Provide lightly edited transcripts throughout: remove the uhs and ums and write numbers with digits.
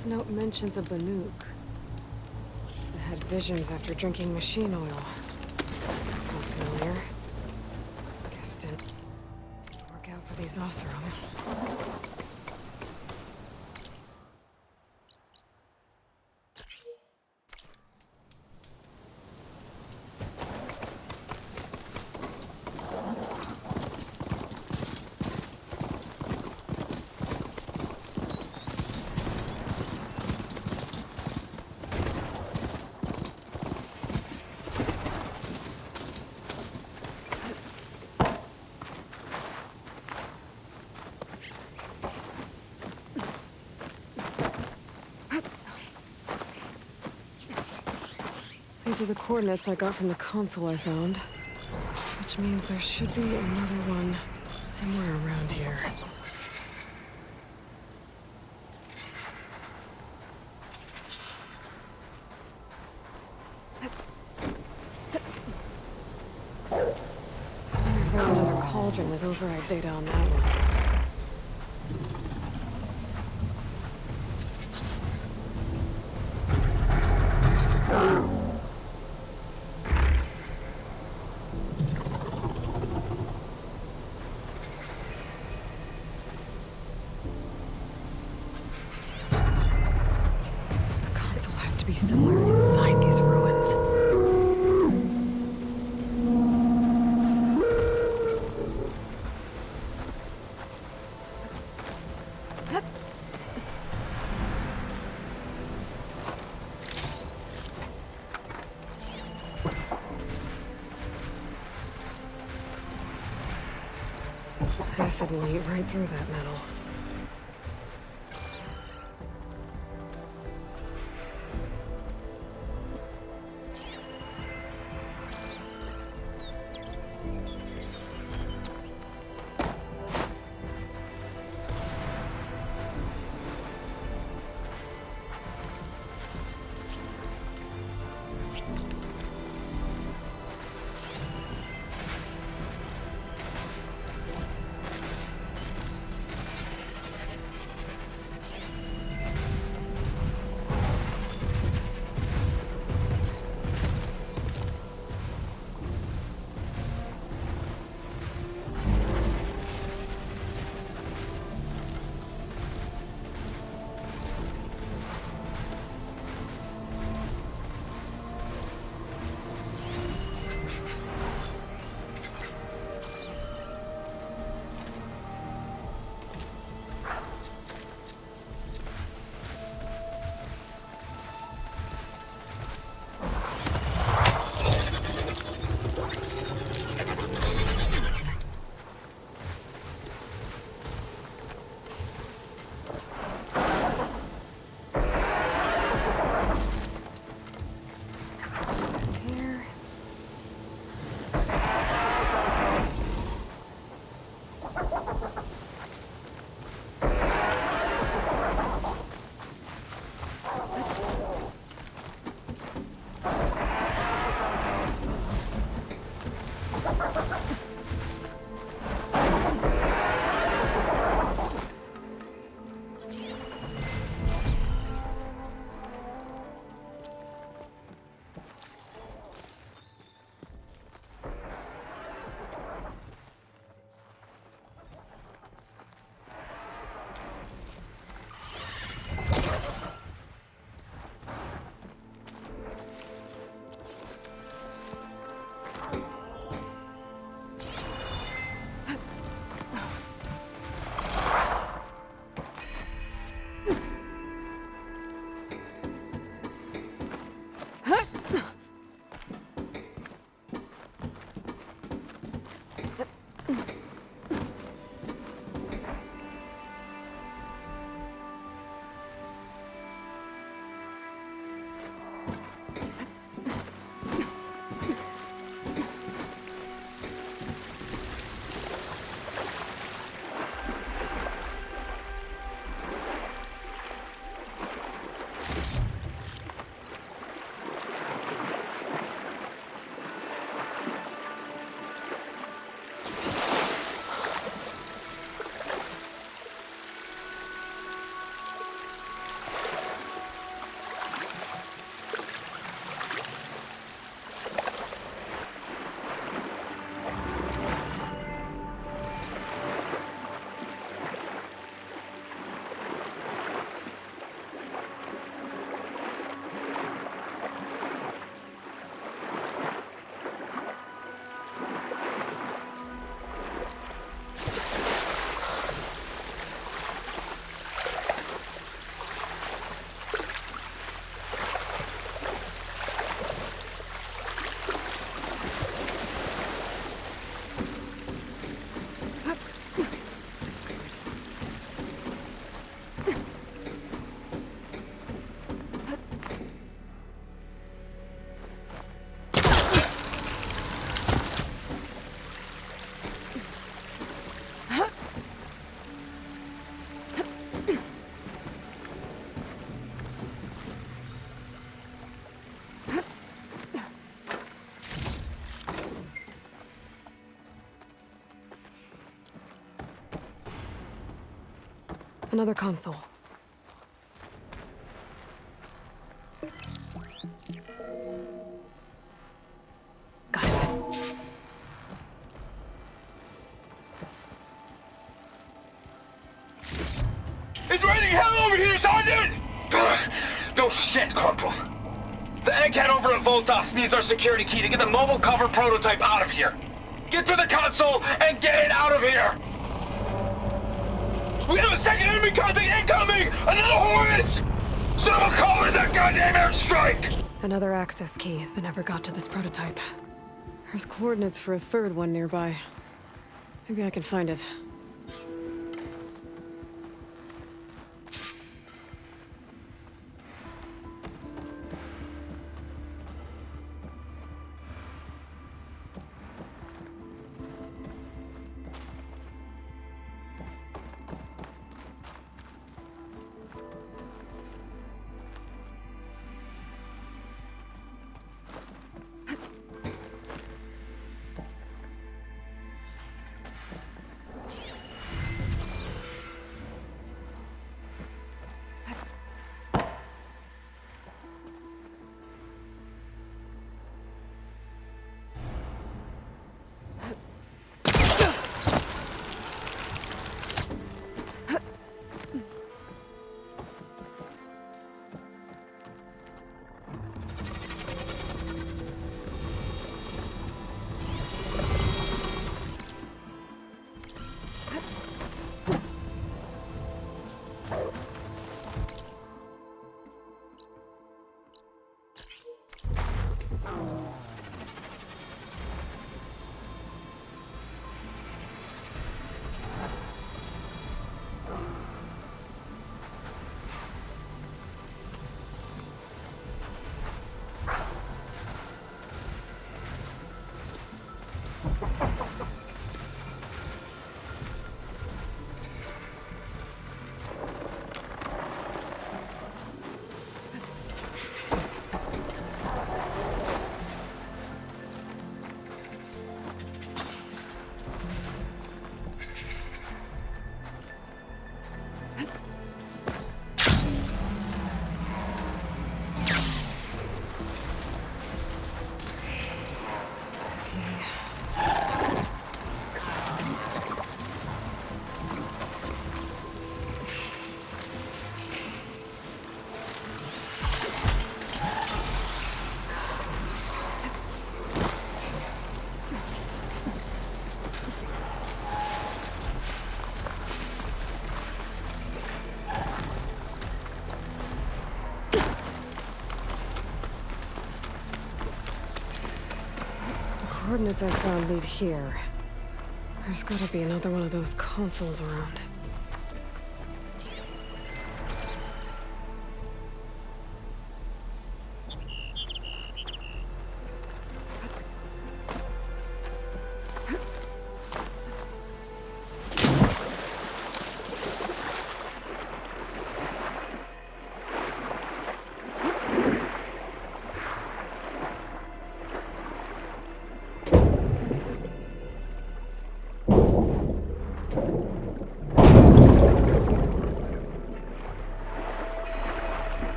This note mentions a Banuk. It had visions after drinking machine oil. Sounds familiar. Guess it didn't work out for these Oseram. These are the coordinates I got from the console I found. Which means there should be another one somewhere around here. I wonder if there's another cauldron with override data on that one. Be somewhere inside these ruins. Acid will eat right through that metal. Another console. Got it. It's raining hell over here, Sergeant! No shit, Corporal. The egghead over at Voltos needs our security key to get the mobile cover prototype out of here. Get to the console and get it out of here! We have a second enemy contact incoming! Another Horus! Someone call in that goddamn airstrike! Another access key that never got to this prototype. There's coordinates for a third one nearby. Maybe I can find it. Coordinates I found lead here. There's gotta be another one of those consoles around.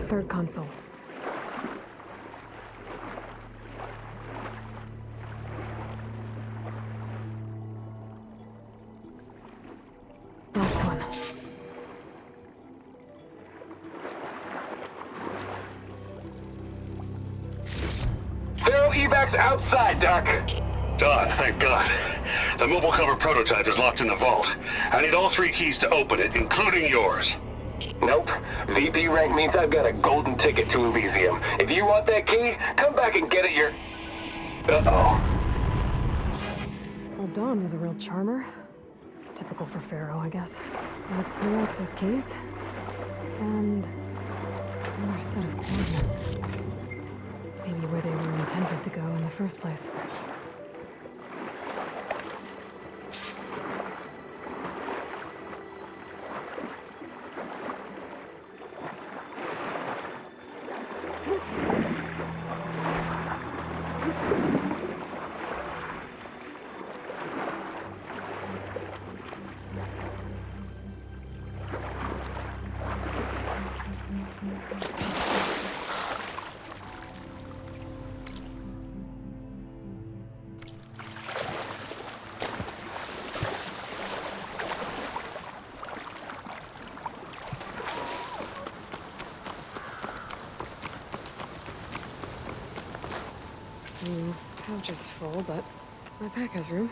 Third console. Last one. They're evacs outside, Doc. Done, thank God. The mobile cover prototype is locked in the vault. I need all 3 keys to open it, including yours. Nope. VP rank means I've got a golden ticket to Elysium. If you want that key, come back and get it Uh-oh. Well, Dawn was a real charmer. It's typical for Pharaoh, I guess. That's 3 access keys. And another set of coordinates. Maybe where they were intended to go in the first place. Pouch is full, but my pack has room.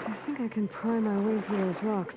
I think I can pry my way through those rocks.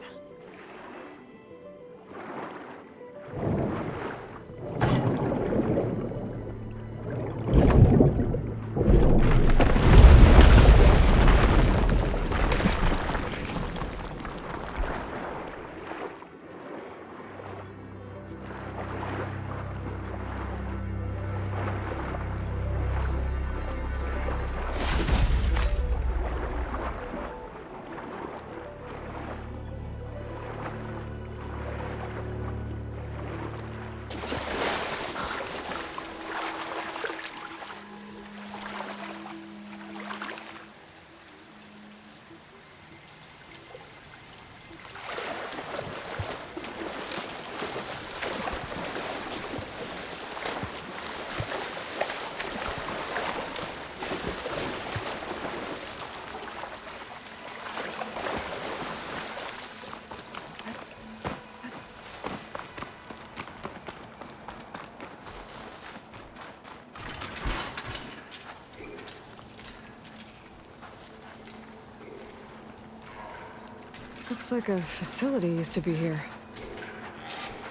Looks like a facility used to be here.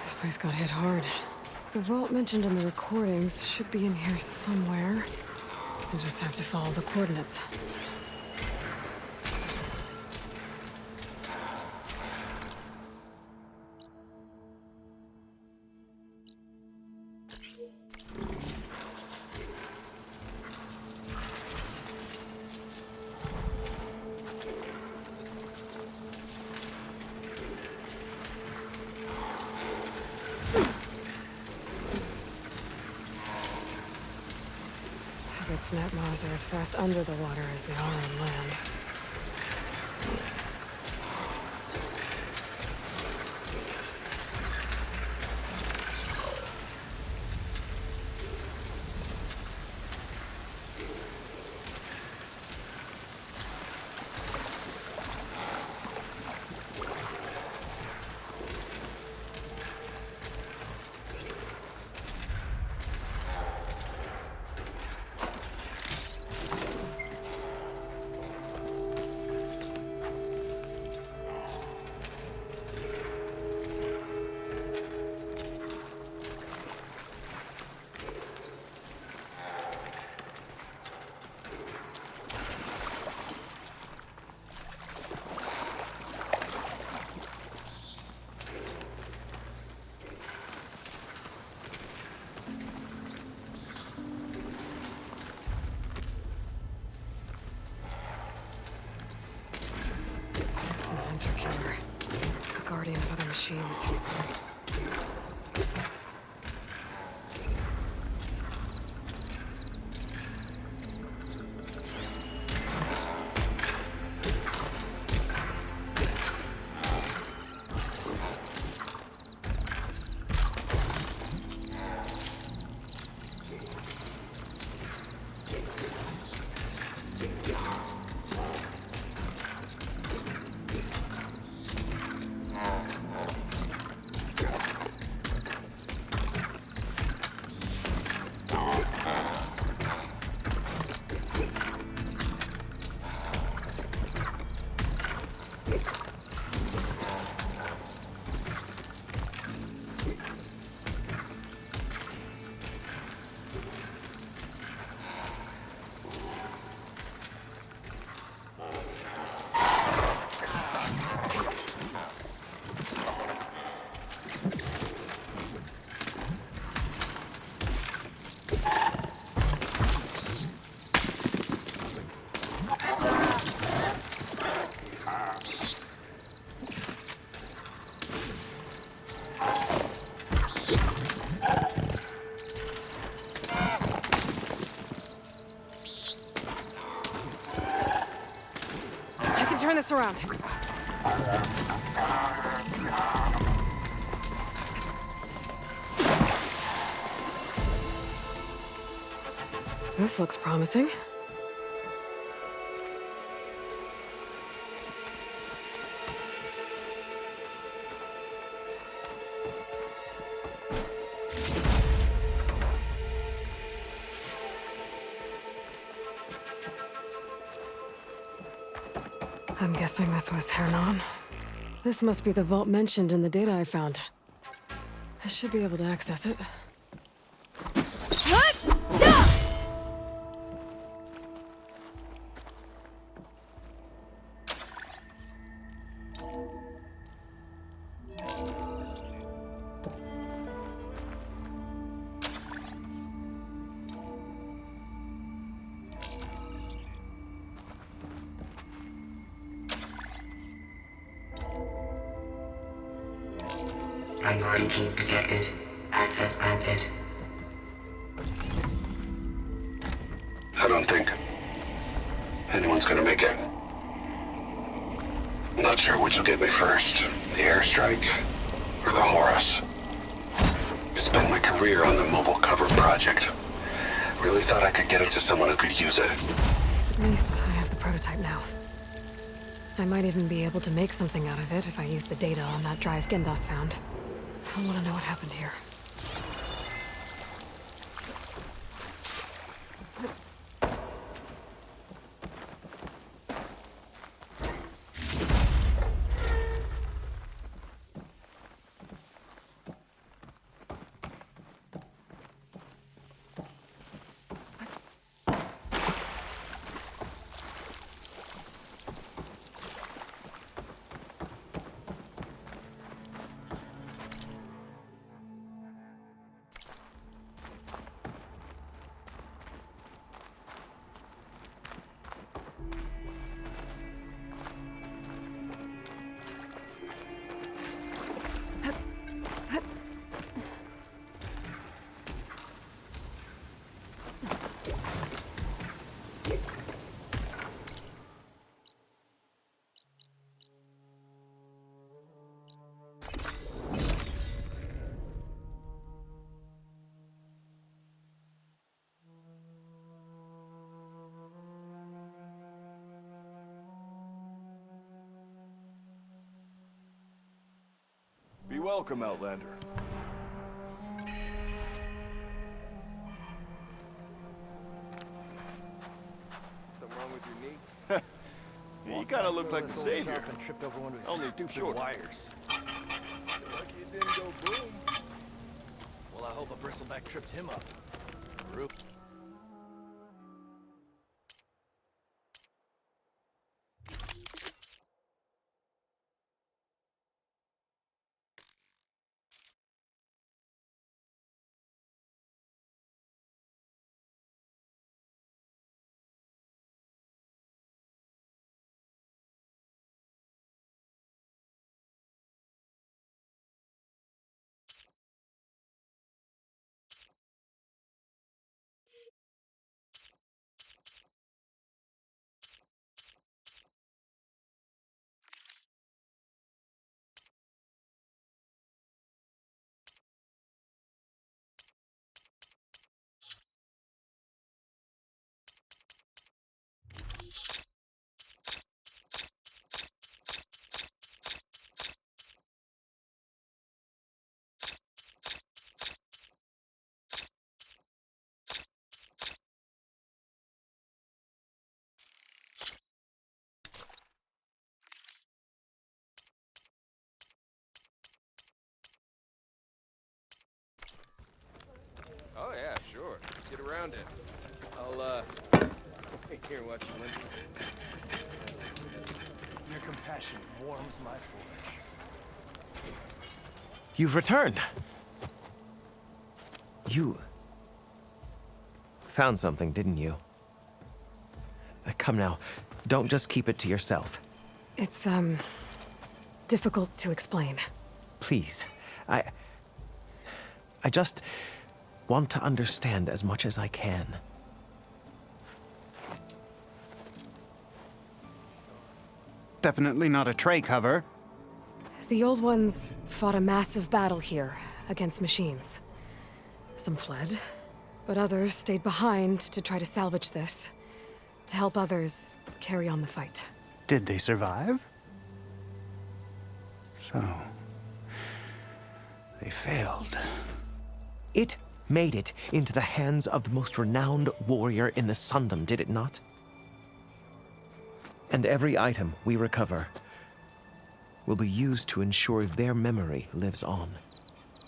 This place got hit hard. The vault mentioned in the recordings should be in here somewhere. I just have to follow the coordinates. Snap maws are as fast under the water as they are on land. guardian of other machines. I can turn this around. This looks promising. I'm guessing this was Hernon. This must be the vault mentioned in the data I found. I should be able to access it. Priority keys detected. Access granted. I don't think anyone's gonna make it. Not sure which will get me first, the airstrike or the Horus. Spent my career on the mobile cover project. Really thought I could get it to someone who could use it. At least I have the prototype now. I might even be able to make something out of it if I use the data on that drive Gendas found. I want to know what happened here. Be welcome, Outlander. Something wrong with your knee? You kind of look like the savior. And tripped over one of his Only stupid short. wires. Lucky it didn't go boom. Well, I hope a bristleback tripped him up. around it. I'll, here, watch you, Lindsay. Your compassion warms my flesh. You've returned. You found something, didn't you? Come now, don't just keep it to yourself. It's, difficult to explain. Please, I just want to understand as much as I can. Definitely not a tray cover. The old ones fought a massive battle here against machines. Some fled, but others stayed behind to try to salvage this, to help others carry on the fight. Did they survive? So, they failed. It made it into the hands of the most renowned warrior in the Sundom, did it not? And every item we recover will be used to ensure their memory lives on.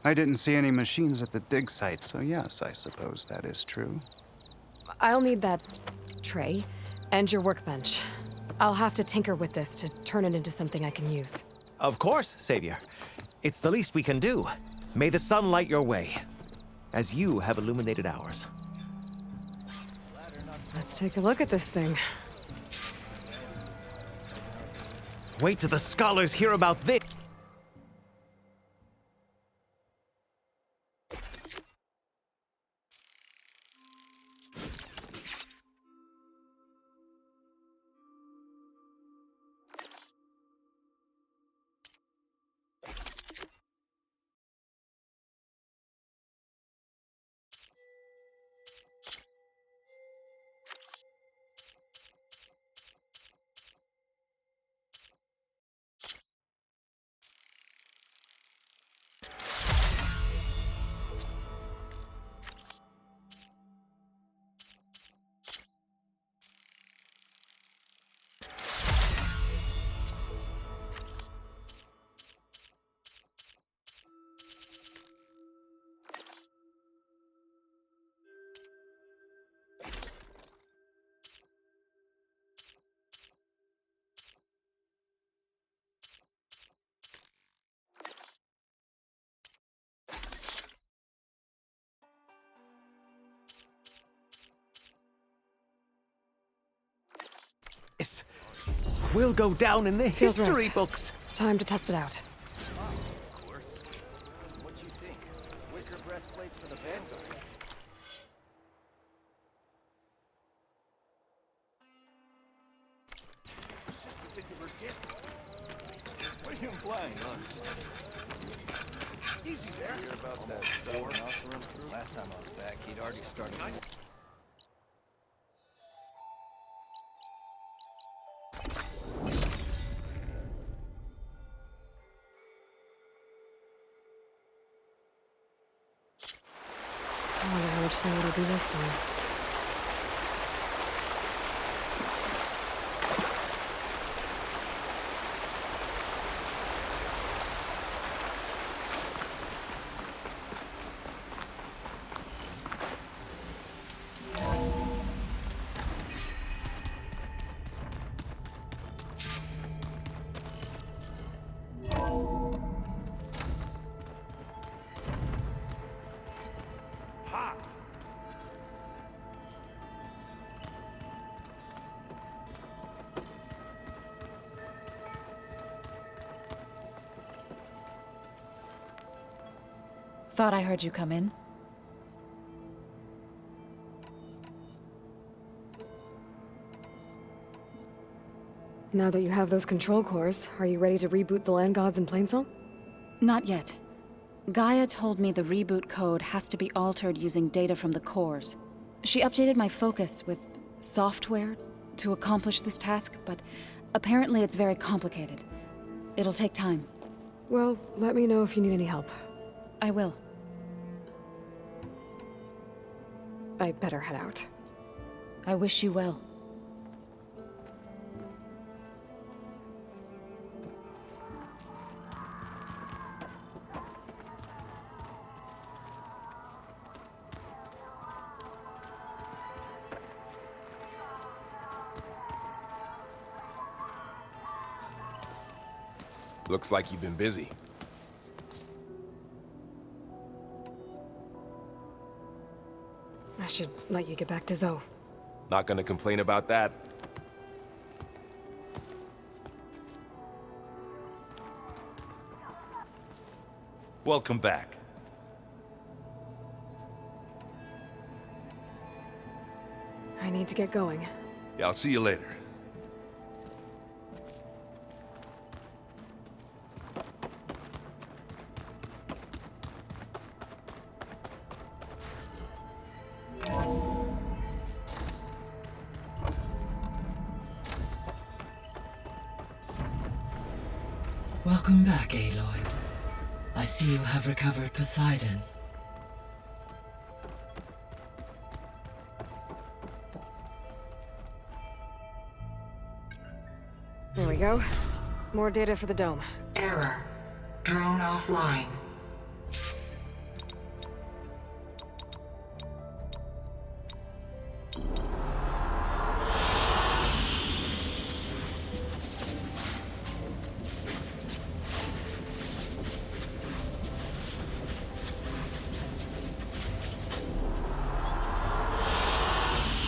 I didn't see any machines at the dig site, so yes, I suppose that is true. I'll need that tray and your workbench. I'll have to tinker with this to turn it into something I can use. Of course, Savior. It's the least we can do. May the sun light your way, as you have illuminated ours. Let's take a look at this thing. Wait till the scholars hear about this! This will go down in the Feels history right. books. Time to test it out. Of course. What you think? Wicker breastplates for the Vanguard. Particular gift. What are you implying, huh? Easy there. Hear about that four crew? Last time I was back, he'd already started. I wonder how much so it'll be this time. Thought I heard you come in. Now that you have those control cores, are you ready to reboot the Land Gods in Plainsong? Not yet. Gaia told me the reboot code has to be altered using data from the cores. She updated my focus with software to accomplish this task, but apparently it's very complicated. It'll take time. Well, let me know if you need any help. I will. I better head out. I wish you well. Looks like you've been busy. I should let you get back to Zoe. Not gonna complain about that. Welcome back. I need to get going. Yeah, I'll see you later. Welcome back, Aloy. I see you have recovered Poseidon. There we go. More data for the dome. Error. Drone offline.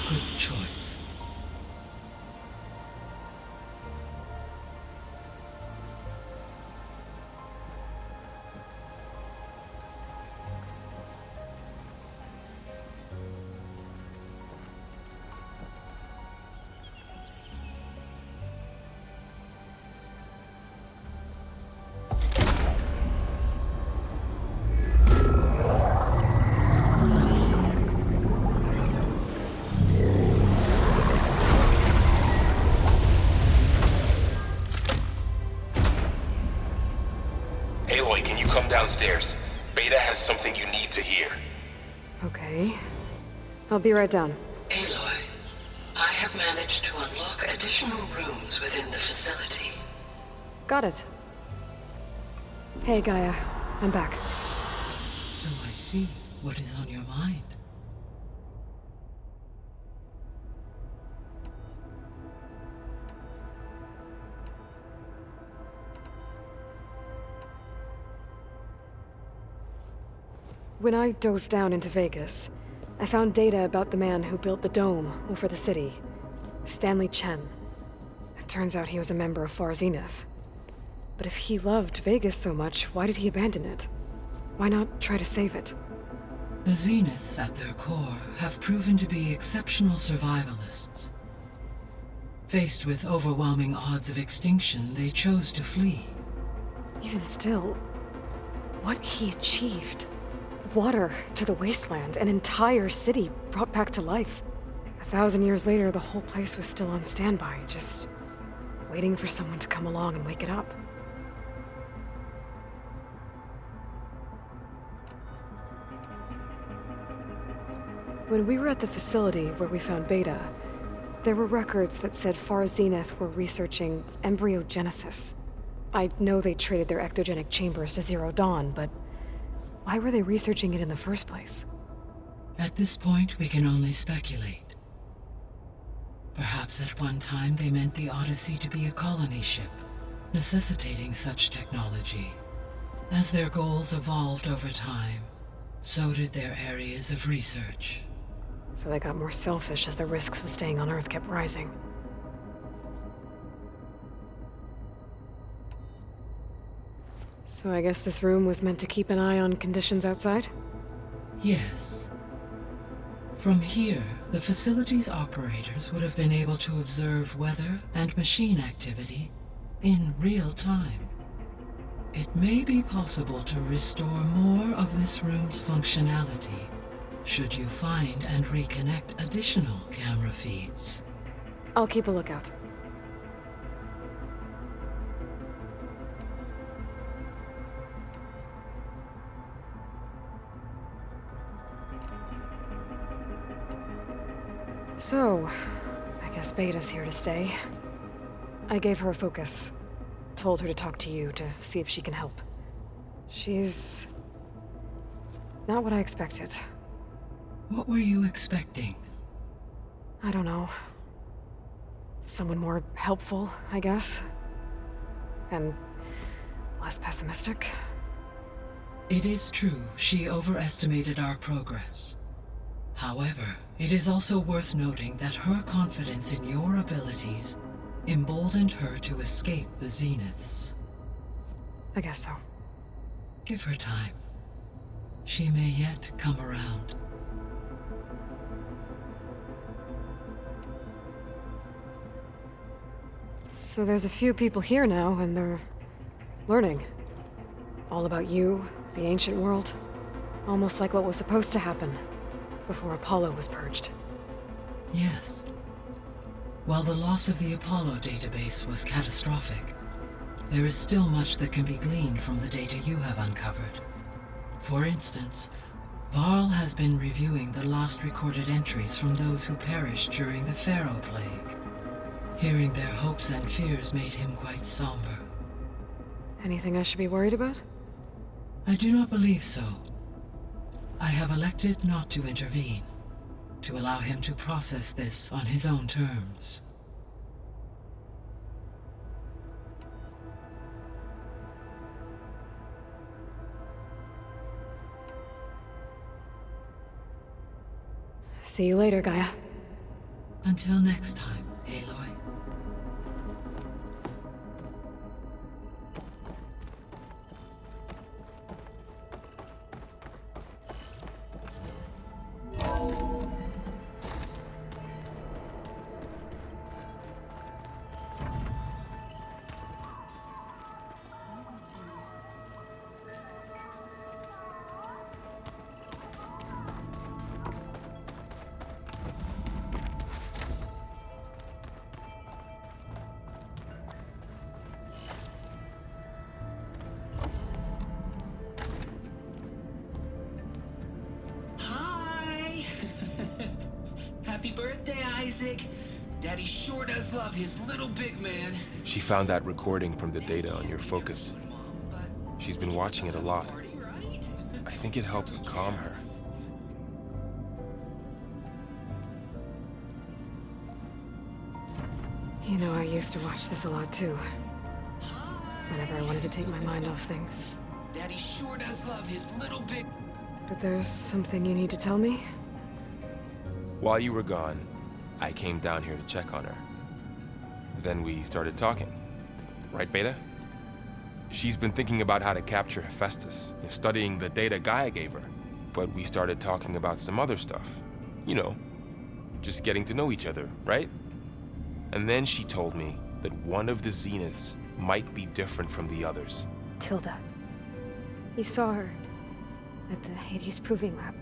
Good choice. Aloy, can you come downstairs? Beta has something you need to hear. Okay. I'll be right down. Aloy, I have managed to unlock additional rooms within the facility. Got it. Hey, Gaia. I'm back. So I see what is on your mind. When I dove down into Vegas, I found data about the man who built the dome over the city. Stanley Chen. It turns out he was a member of Far Zenith. But if he loved Vegas so much, why did he abandon it? Why not try to save it? The Zeniths at their core have proven to be exceptional survivalists. Faced with overwhelming odds of extinction, they chose to flee. Even still, what he achieved. Water to the wasteland, an entire city brought back to life. 1,000 years later, the whole place was still on standby, just waiting for someone to come along and wake it up. When we were at the facility where we found Beta, there were records that said Far Zenith were researching embryogenesis. I know they traded their ectogenic chambers to Zero Dawn, but why were they researching it in the first place? At this point, we can only speculate. Perhaps at one time they meant the Odyssey to be a colony ship, necessitating such technology. As their goals evolved over time, so did their areas of research. So they got more selfish as the risks of staying on Earth kept rising. So I guess this room was meant to keep an eye on conditions outside? Yes. From here, the facility's operators would have been able to observe weather and machine activity in real time. It may be possible to restore more of this room's functionality, should you find and reconnect additional camera feeds. I'll keep a lookout. So, I guess Beta's here to stay. I gave her a focus. Told her to talk to you to see if she can help. She's not what I expected. What were you expecting? I don't know. Someone more helpful, I guess. And less pessimistic. It is true she overestimated our progress. However, it is also worth noting that her confidence in your abilities emboldened her to escape the Zeniths. I guess so. Give her time. She may yet come around. So there's a few people here now, and they're learning. All about you, the ancient world. Almost like what was supposed to happen before Apollo was purged. Yes. While the loss of the Apollo database was catastrophic, there is still much that can be gleaned from the data you have uncovered. For instance, Varl has been reviewing the last recorded entries from those who perished during the Pharaoh Plague. Hearing their hopes and fears made him quite somber. Anything I should be worried about? I do not believe so. I have elected not to intervene, to allow him to process this on his own terms. See you later, Gaia. Until next time, Aloy. Happy birthday, Isaac. Daddy sure does love his little big man. She found that recording from the data on your focus. She's been watching it a lot. I think it helps calm her. You know, I used to watch this a lot too. Whenever I wanted to take my mind off things. Daddy sure does love his little big... But there's something you need to tell me? While you were gone, I came down here to check on her. Then we started talking. Right, Beta? She's been thinking about how to capture Hephaestus, studying the data Gaia gave her. But we started talking about some other stuff. You know, just getting to know each other, right? And then she told me that one of the Zeniths might be different from the others. Tilda. You saw her at the Hades Proving Lab.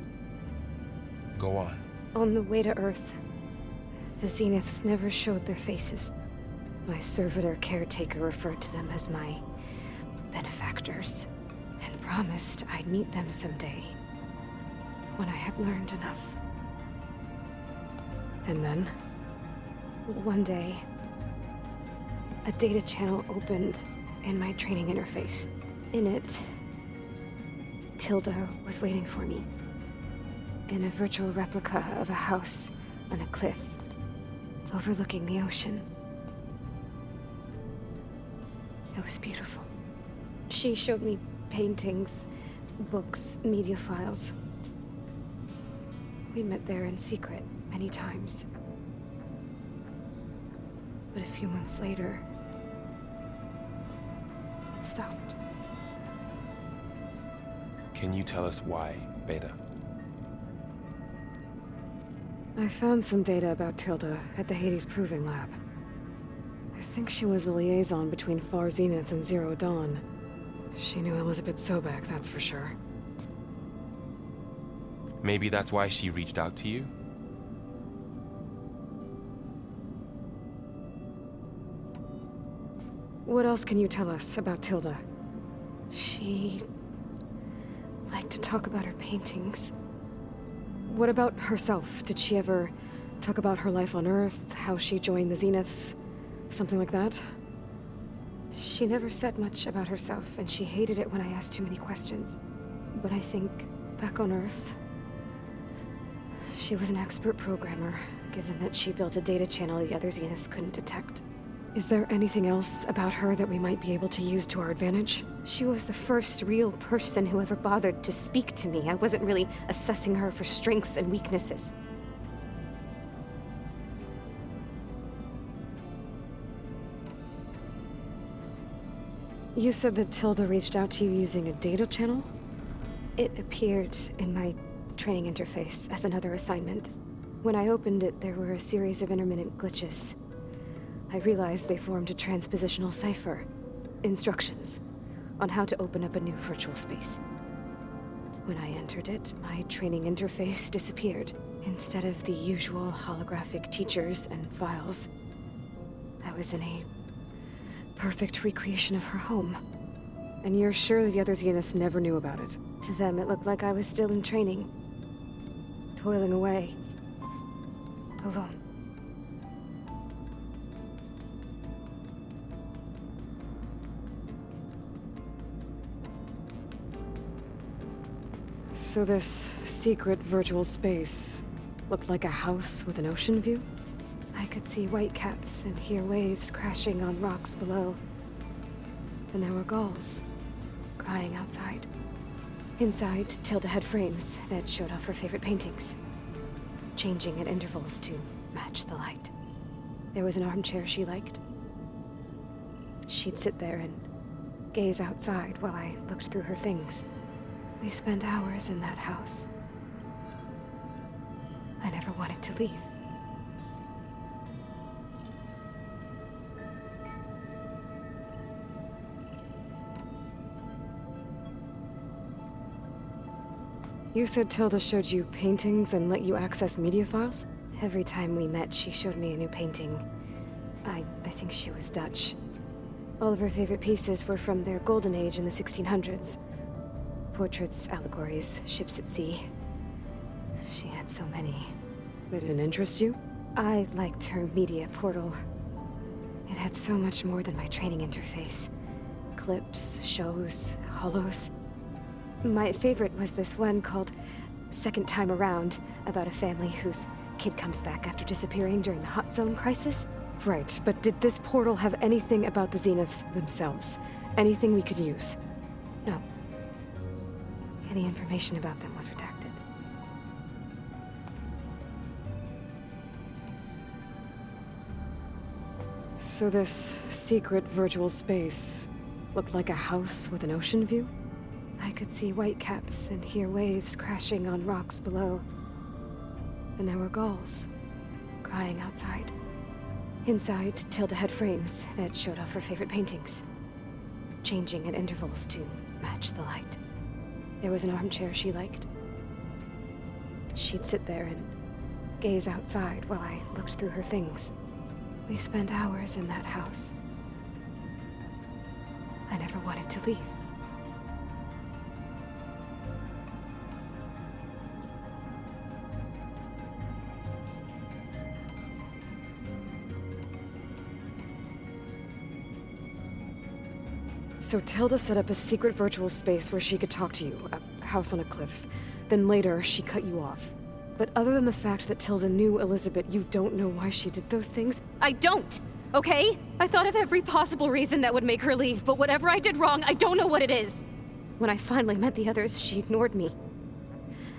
Go on. On the way to Earth, the Zeniths never showed their faces. My servitor caretaker referred to them as my benefactors, and promised I'd meet them someday, when I had learned enough. And then? One day, a data channel opened in my training interface. In it, Tilda was waiting for me. In a virtual replica of a house on a cliff, overlooking the ocean. It was beautiful. She showed me paintings, books, media files. We met there in secret many times. But a few months later, it stopped. Can you tell us why, Beta? I found some data about Tilda at the Hades Proving Lab. I think she was the liaison between Far Zenith and Zero Dawn. She knew Elizabeth Sobek, that's for sure. Maybe that's why she reached out to you? What else can you tell us about Tilda? She liked to talk about her paintings. What about herself? Did she ever talk about her life on Earth, how she joined the Zeniths, something like that? She never said much about herself, and she hated it when I asked too many questions. But I think, back on Earth, she was an expert programmer, given that she built a data channel the other Zeniths couldn't detect. Is there anything else about her that we might be able to use to our advantage? She was the first real person who ever bothered to speak to me. I wasn't really assessing her for strengths and weaknesses. You said that Tilda reached out to you using a data channel? It appeared in my training interface as another assignment. When I opened it, there were a series of intermittent glitches. I realized they formed a transpositional cipher. Instructions on how to open up a new virtual space. When I entered it, my training interface disappeared. Instead of the usual holographic teachers and files, I was in a perfect recreation of her home. And you're sure the other Zeniths never knew about it? To them, it looked like I was still in training. Toiling away. Alone. So this secret virtual space looked like a house with an ocean view? I could see whitecaps and hear waves crashing on rocks below. And there were gulls crying outside. Inside, Tilda had frames that showed off her favorite paintings, changing at intervals to match the light. There was an armchair she liked. She'd sit there and gaze outside while I looked through her things. We spent hours in that house. I never wanted to leave. You said Tilda showed you paintings and let you access media files? Every time we met, she showed me a new painting. I think she was Dutch. All of her favorite pieces were from their golden age in the 1600s. Portraits, allegories, ships at sea. She had so many. They didn't interest you? I liked her media portal. It had so much more than my training interface. Clips, shows, holos. My favorite was this one called Second Time Around, about a family whose kid comes back after disappearing during the Hot Zone crisis. Right, but did this portal have anything about the Zeniths themselves? Anything we could use? No. Any information about them was redacted. So this secret virtual space looked like a house with an ocean view? I could see whitecaps and hear waves crashing on rocks below. And there were gulls crying outside. Inside, Tilda had frames that showed off her favorite paintings, changing at intervals to match the light. There was an armchair she liked. She'd sit there and gaze outside while I looked through her things. We spent hours in that house. I never wanted to leave. So Tilda set up a secret virtual space where she could talk to you, a house on a cliff. Then later, she cut you off. But other than the fact that Tilda knew Elizabeth, you don't know why she did those things? I don't! Okay? I thought of every possible reason that would make her leave, but whatever I did wrong, I don't know what it is! When I finally met the others, she ignored me.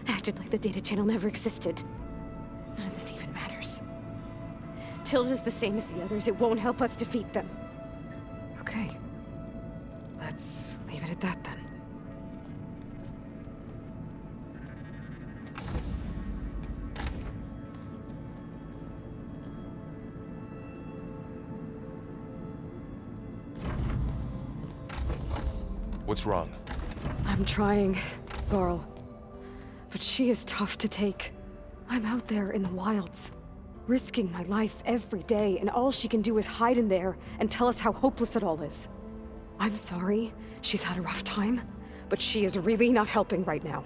Acted like the data channel never existed. None of this even matters. Tilda's the same as the others. It won't help us defeat them. Okay. Let's leave it at that then. What's wrong? I'm trying, Varl. But she is tough to take. I'm out there in the wilds, risking my life every day, and all she can do is hide in there and tell us how hopeless it all is. I'm sorry, she's had a rough time, but she is really not helping right now.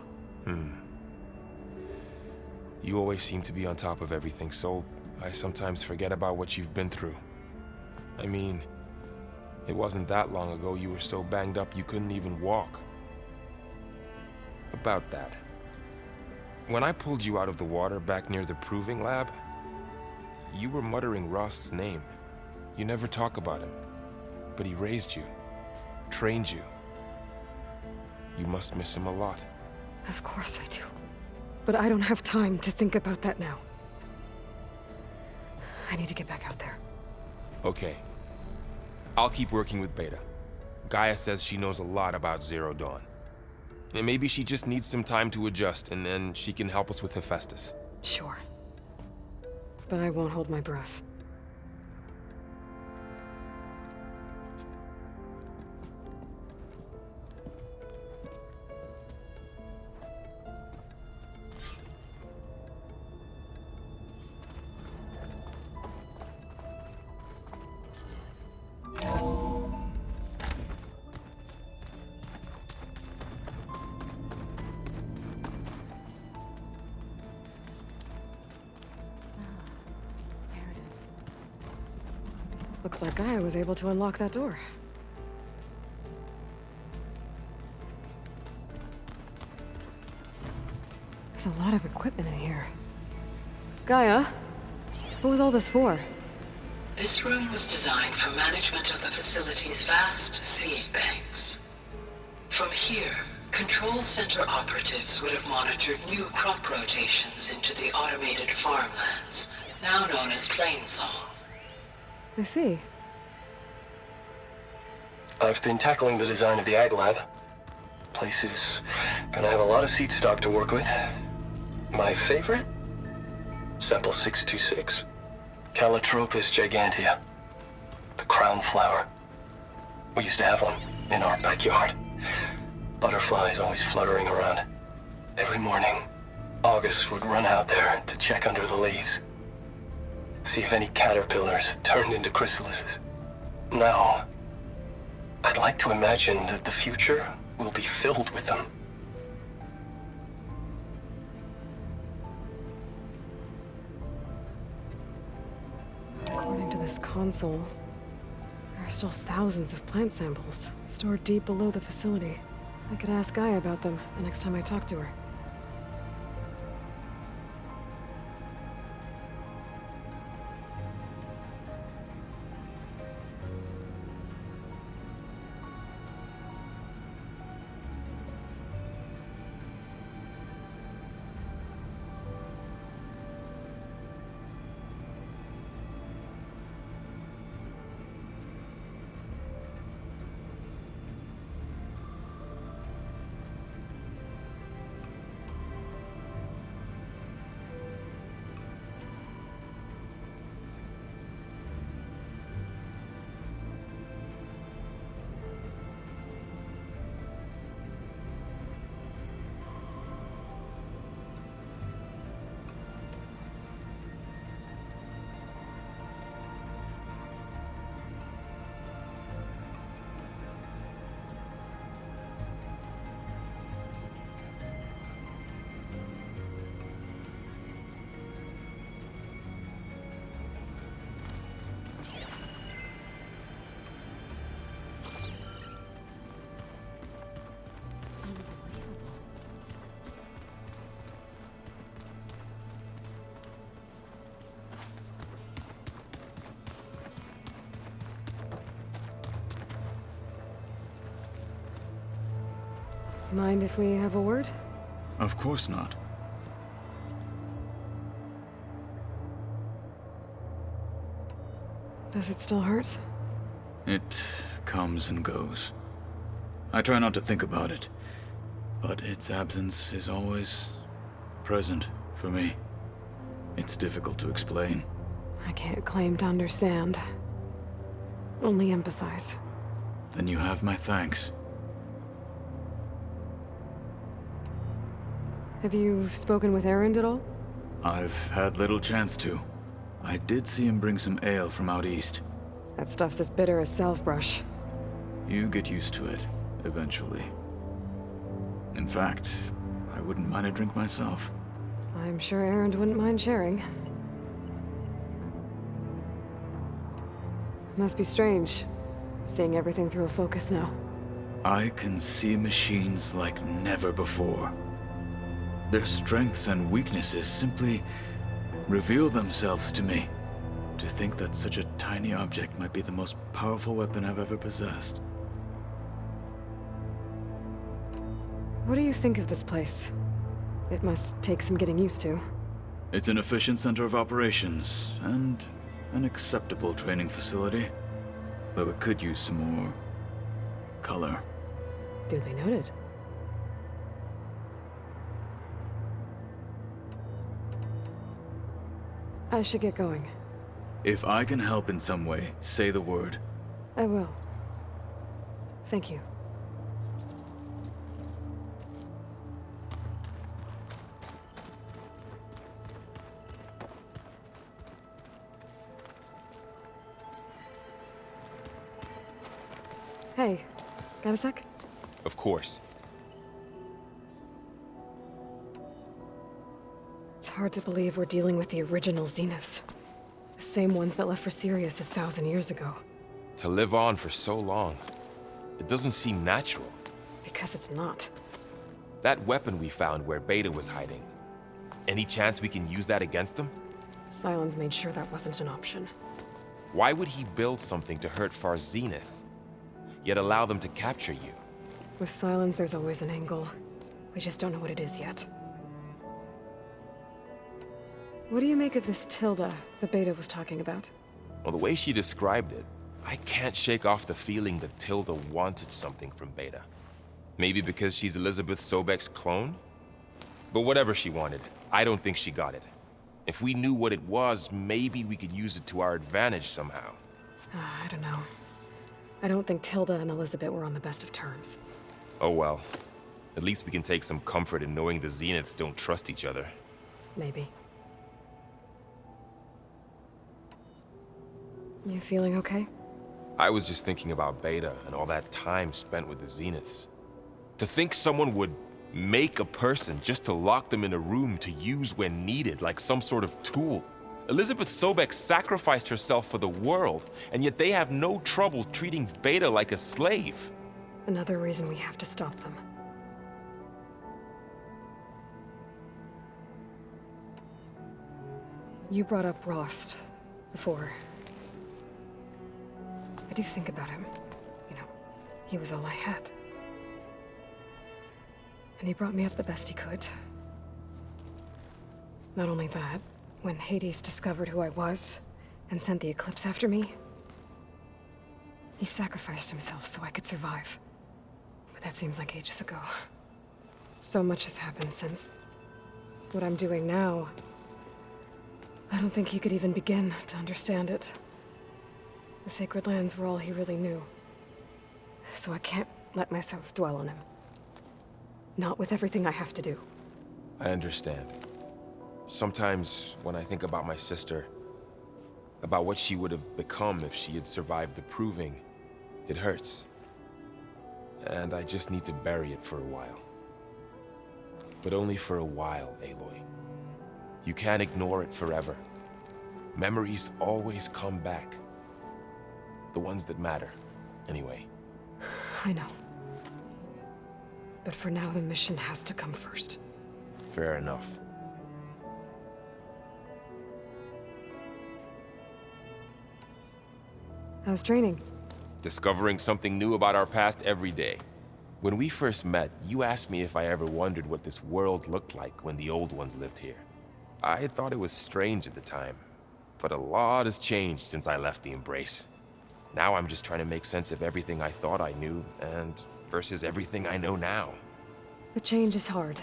You always seem to be on top of everything, so I sometimes forget about what you've been through. I mean, it wasn't that long ago you were so banged up you couldn't even walk. About that. When I pulled you out of the water back near the proving lab, you were muttering Rost's name. You never talk about him, but he raised you, trained you. You must miss him a lot. Of course I do. But I don't have time to think about that now. I need to get back out there. Okay. I'll keep working with Beta. Gaia says she knows a lot about Zero Dawn. And maybe she just needs some time to adjust, and then she can help us with Hephaestus. Sure. But I won't hold my breath. Looks like Gaia was able to unlock that door. There's a lot of equipment in here. Gaia, what was all this for? This room was designed for management of the facility's vast seed banks. From here, Control Center operatives would have monitored new crop rotations into the automated farmlands, now known as Plainsong. I see. I've been tackling the design of the Ag Lab. Place is gonna have a lot of seed stock to work with. My favorite? Sample 626. Calotropis gigantea. The crown flower. We used to have one in our backyard. Butterflies always fluttering around. Every morning, August would run out there to check under the leaves. See if any caterpillars turned into chrysalises. Now, I'd like to imagine that the future will be filled with them. According to this console, there are still thousands of plant samples stored deep below the facility. I could ask Gaia about them the next time I talk to her. Mind if we have a word? Of course not. Does it still hurt? It comes and goes. I try not to think about it, but its absence is always present for me. It's difficult to explain. I can't claim to understand. Only empathize. Then you have my thanks. Have you spoken with Erend at all? I've had little chance to. I did see him bring some ale from out east. That stuff's as bitter as salve-brush. You get used to it, eventually. In fact, I wouldn't mind a drink myself. I'm sure Erend wouldn't mind sharing. Must be strange, seeing everything through a focus now. I can see machines like never before. Their strengths and weaknesses simply reveal themselves to me. To think that such a tiny object might be the most powerful weapon I've ever possessed. What do you think of this place? It must take some getting used to. It's an efficient center of operations, and an acceptable training facility. Though it could use some more color. Duly noted. I should get going. If I can help in some way, say the word. I will. Thank you. Hey, got a sec? Of course. It's hard to believe we're dealing with the original Zeniths. The same ones that left for Sirius 1,000 years ago. To live on for so long, it doesn't seem natural. Because it's not. That weapon we found where Beta was hiding, any chance we can use that against them? Sylens made sure that wasn't an option. Why would he build something to hurt Far Zenith, yet allow them to capture you? With Sylens, there's always an angle. We just don't know what it is yet. What do you make of this Tilda the Beta was talking about? Well, the way she described it, I can't shake off the feeling that Tilda wanted something from Beta. Maybe because she's Elizabeth Sobek's clone? But whatever she wanted, I don't think she got it. If we knew what it was, maybe we could use it to our advantage somehow. I don't know. I don't think Tilda and Elizabeth were on the best of terms. Oh well. At least we can take some comfort in knowing the Zeniths don't trust each other. Maybe. You feeling okay? I was just thinking about Beta and all that time spent with the Zeniths. To think someone would make a person just to lock them in a room to use when needed, like some sort of tool. Elizabeth Sobek sacrificed herself for the world, and yet they have no trouble treating Beta like a slave. Another reason we have to stop them. You brought up Rost before. I do think about him. You know, he was all I had. And he brought me up the best he could. Not only that, when Hades discovered who I was and sent the Eclipse after me, he sacrificed himself so I could survive. But that seems like ages ago. So much has happened since. What I'm doing now, I don't think he could even begin to understand it. The Sacred Lands were all he really knew. So I can't let myself dwell on him. Not with everything I have to do. I understand. Sometimes, when I think about my sister, about what she would have become if she had survived the Proving, it hurts. And I just need to bury it for a while. But only for a while, Aloy. You can't ignore it forever. Memories always come back. The ones that matter, anyway. I know. But for now, the mission has to come first. Fair enough. How's training? Discovering something new about our past every day. When we first met, you asked me if I ever wondered what this world looked like when the old ones lived here. I had thought it was strange at the time, but a lot has changed since I left the Embrace. Now I'm just trying to make sense of everything I thought I knew, and versus everything I know now. The change is hard,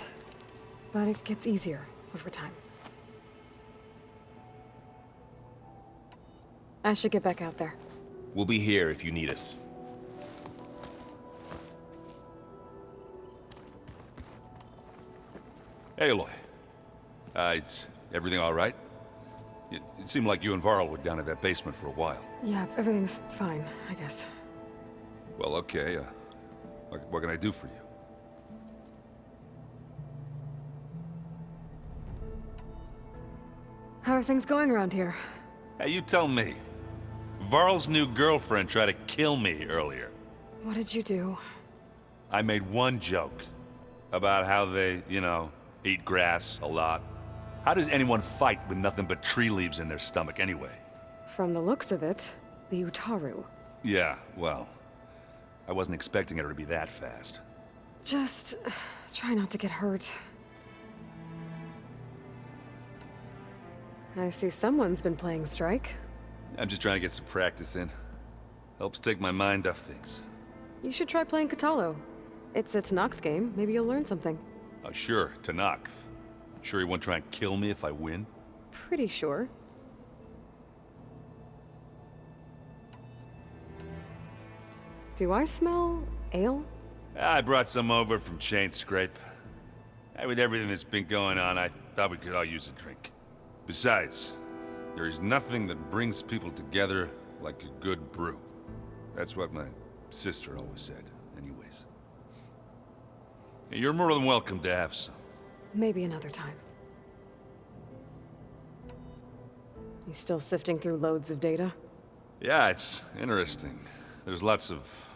but it gets easier over time. I should get back out there. We'll be here if you need us. Aloy. Is everything all right? It seemed like you and Varl were down in that basement for a while. Yeah, everything's fine, I guess. Well, okay. What can I do for you? How are things going around here? Hey, you tell me. Varl's new girlfriend tried to kill me earlier. What did you do? I made one joke about how they, eat grass a lot. How does anyone fight with nothing but tree leaves in their stomach anyway? From the looks of it, the Utaru. Yeah, well, I wasn't expecting her to be that fast. Just try not to get hurt. I see someone's been playing Strike. I'm just trying to get some practice in. Helps take my mind off things. You should try playing Katalo. It's a Tenakth game. Maybe you'll learn something. Sure, Tenakth. Sure he won't try and kill me if I win? Pretty sure. Do I smell ale? I brought some over from Chain Scrape. With everything that's been going on, I thought we could all use a drink. Besides, there is nothing that brings people together like a good brew. That's what my sister always said, anyways. You're more than welcome to have some. Maybe another time. You still sifting through loads of data? Yeah, it's interesting. There's lots of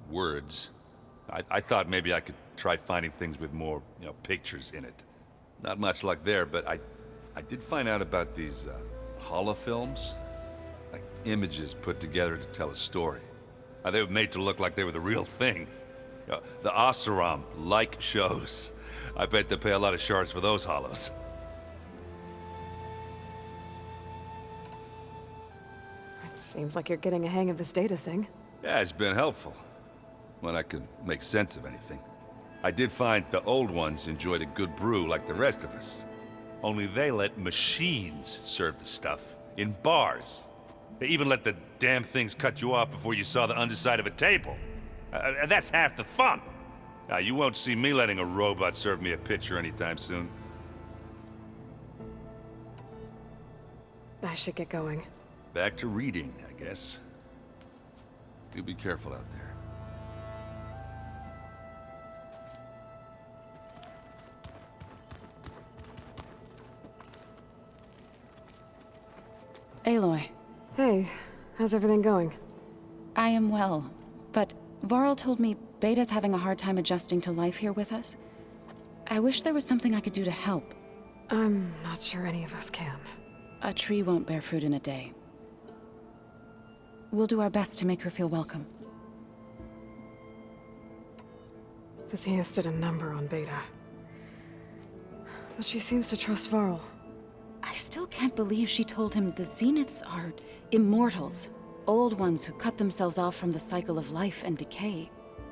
words. I thought maybe I could try finding things with more, pictures in it. Not much luck there, but I did find out about these holofilms. Like images put together to tell a story. They were made to look like they were the real thing. The Oseram like shows. I bet they pay a lot of shards for those hollows. It seems like you're getting a hang of this data thing. Yeah, it's been helpful. When I could make sense of anything. I did find the old ones enjoyed a good brew like the rest of us. Only they let machines serve the stuff in bars. They even let the damn things cut you off before you saw the underside of a table. And that's half the fun. Now, you won't see me letting a robot serve me a pitcher anytime soon. I should get going. Back to reading, I guess. You be careful out there. Aloy. Hey, how's everything going? I am well, but Varl told me Beta's having a hard time adjusting to life here with us. I wish there was something I could do to help. I'm not sure any of us can. A tree won't bear fruit in a day. We'll do our best to make her feel welcome. The Zeniths did a number on Beta. But she seems to trust Varl. I still can't believe she told him the Zeniths are immortals. Old ones who cut themselves off from the cycle of life and decay.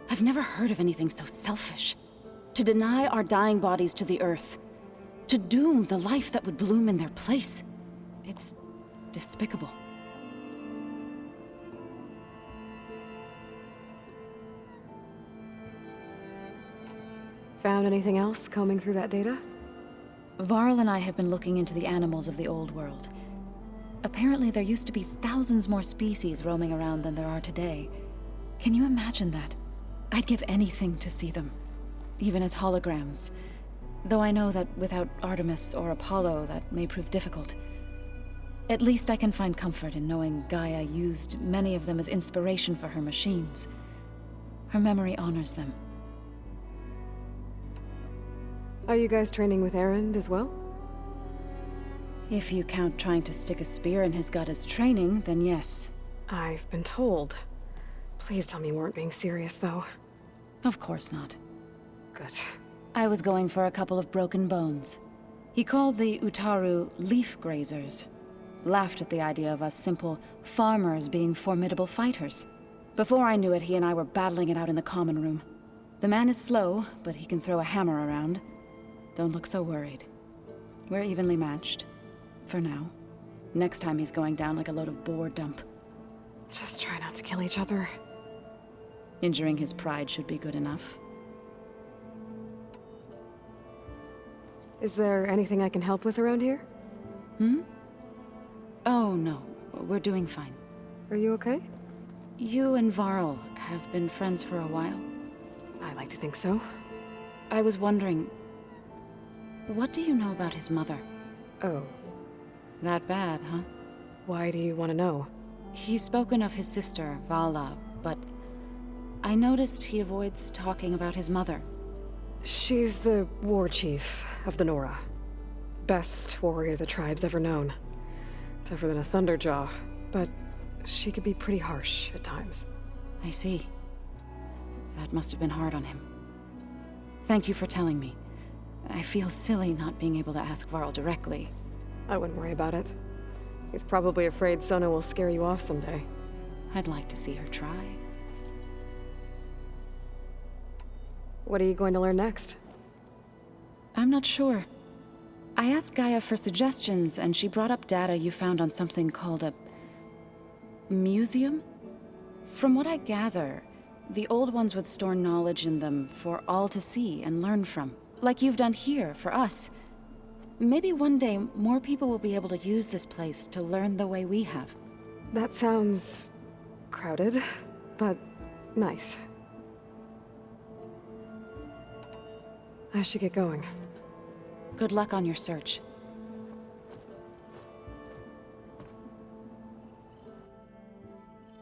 I've never heard of anything so selfish. To deny our dying bodies to the Earth. To doom the life that would bloom in their place. It's despicable. Found anything else combing through that data? Varl and I have been looking into the animals of the old world. Apparently there used to be thousands more species roaming around than there are today. Can you imagine that? I'd give anything to see them. Even as holograms. Though I know that without Artemis or Apollo, that may prove difficult. At least I can find comfort in knowing Gaia used many of them as inspiration for her machines. Her memory honors them. Are you guys training with Erend as well? If you count trying to stick a spear in his gut as training, then yes. I've been told. Please tell me you weren't being serious, though. Of course not. Good. I was going for a couple of broken bones. He called the Utaru leaf grazers. Laughed at the idea of us simple farmers being formidable fighters. Before I knew it, he and I were battling it out in the common room. The man is slow, but he can throw a hammer around. Don't look so worried. We're evenly matched. For now. Next time he's going down like a load of boar dump. Just try not to kill each other. Injuring his pride should be good enough. Is there anything I can help with around here? Oh, no. We're doing fine. Are you okay? You and Varl have been friends for a while. I like to think so. I was wondering... what do you know about his mother? Oh. That bad, huh? Why do you want to know? He's spoken of his sister, Vala, but... I noticed he avoids talking about his mother. She's the war chief of the Nora. Best warrior the tribe's ever known. Tougher than a Thunderjaw. but she could be pretty harsh at times. I see. That must have been hard on him. Thank you for telling me. I feel silly not being able to ask Varl directly. I wouldn't worry about it. He's probably afraid Sona will scare you off someday. I'd like to see her try. What are you going to learn next? I'm not sure. I asked Gaia for suggestions, and she brought up data you found on something called a museum? From what I gather, the old ones would store knowledge in them for all to see and learn from, like you've done here for us. Maybe one day more people will be able to use this place to learn the way we have. That sounds crowded, but nice. I should get going. Good luck on your search.